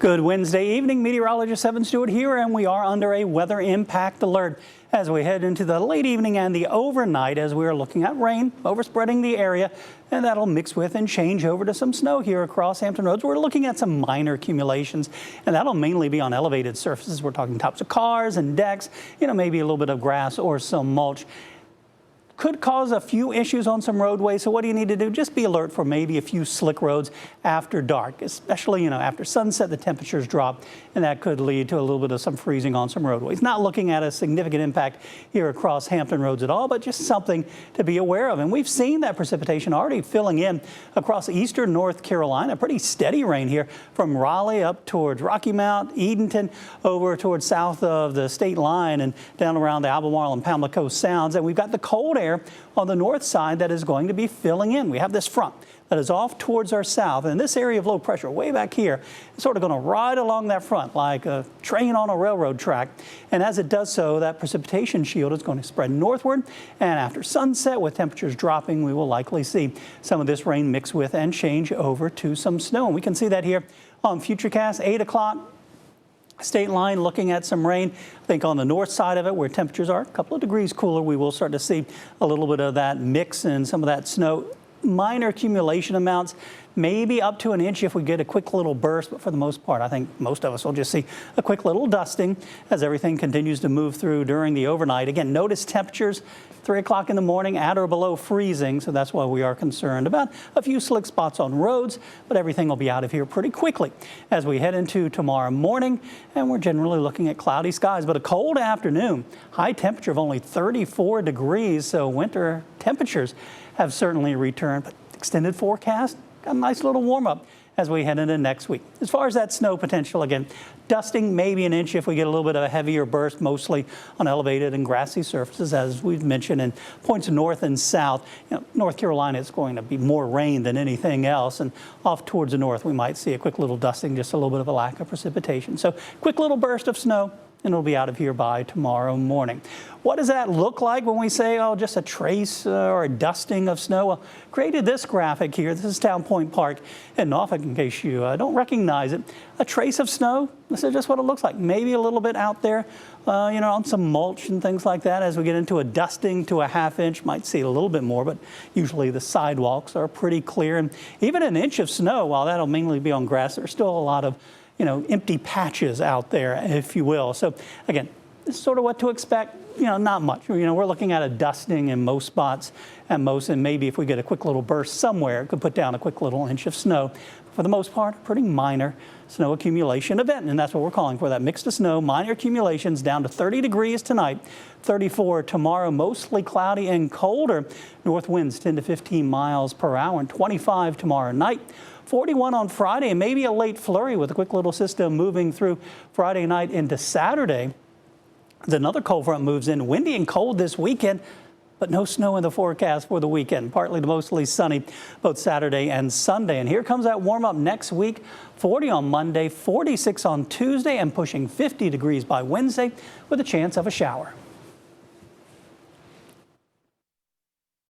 Good Wednesday evening, meteorologist Evan Stewart here, and we are under a weather impact alert as we head into the late evening and the overnight as we are looking at rain overspreading the area, and that'll mix with and change over to some snow here across Hampton Roads. We're looking at some minor accumulations, and that'll mainly be on elevated surfaces. We're talking tops of cars and decks, maybe a little bit of grass or some mulch. Could cause a few issues on some roadways. So what do you need to do? Just be alert for maybe a few slick roads after dark, especially, after sunset, the temperatures drop, and that could lead to a little bit of some freezing on some roadways. Not looking at a significant impact here across Hampton Roads at all, but just something to be aware of. And we've seen that precipitation already filling in across eastern North Carolina. Pretty steady rain here from Raleigh up towards Rocky Mount, Edenton, over towards south of the state line and down around the Albemarle and Pamlico Sounds. And we've got the cold air on the north side that is going to be filling in. We have this front that is off towards our south, and this area of low pressure way back here is sort of going to ride along that front like a train on a railroad track. And as it does so, that precipitation shield is going to spread northward, and after sunset, with temperatures dropping, we will likely see some of this rain mix with and change over to some snow. And we can see that here on Futurecast, 8 o'clock. State line looking at some rain. I think on the north side of it where temperatures are a couple of degrees cooler, we will start to see a little bit of that mix and some of that snow. Minor accumulation amounts, maybe up to an inch if we get a quick little burst, but for the most part, I think most of us will just see a quick little dusting as everything continues to move through during the overnight. Again, notice temperatures 3 o'clock in the morning at or below freezing, so that's why we are concerned about a few slick spots on roads, but everything will be out of here pretty quickly as we head into tomorrow morning, and we're generally looking at cloudy skies, but a cold afternoon. High temperature of only 34 degrees, so winter temperatures have certainly returned, but extended forecast, got a nice little warm up as we head into next week. As far as that snow potential, again, dusting maybe an inch if we get a little bit of a heavier burst, mostly on elevated and grassy surfaces, as we've mentioned, in points north and south. North Carolina is going to be more rain than anything else, and off towards the north, we might see a quick little dusting, just a little bit of a lack of precipitation. So quick little burst of snow, and it'll be out of here by tomorrow morning. What does that look like when we say, just a trace or a dusting of snow? Well, created this graphic here. This is Town Point Park in Norfolk, in case you don't recognize it. A trace of snow, this is just what it looks like. Maybe a little bit out there, on some mulch and things like that. As we get into a dusting to a ½ inch, might see a little bit more, but usually the sidewalks are pretty clear. And even an inch of snow, while that'll mainly be on grass, there's still a lot of empty patches out there, if you will. So again, this is sort of what to expect. Not much. We're looking at a dusting in most spots and maybe if we get a quick little burst somewhere, it could put down a quick little inch of snow. For the most part, a pretty minor snow accumulation event, and that's what we're calling for, that mix of snow, minor accumulations down to 30 degrees tonight, 34 tomorrow, mostly cloudy and colder. North winds 10 to 15 miles per hour, and 25 tomorrow night. 41 on Friday, and maybe a late flurry with a quick little system moving through Friday night into Saturday. Another cold front moves in, windy and cold this weekend, but no snow in the forecast for the weekend. Partly to mostly sunny both Saturday and Sunday. And here comes that warm up next week. 40 on Monday, 46 on Tuesday, and pushing 50 degrees by Wednesday with a chance of a shower.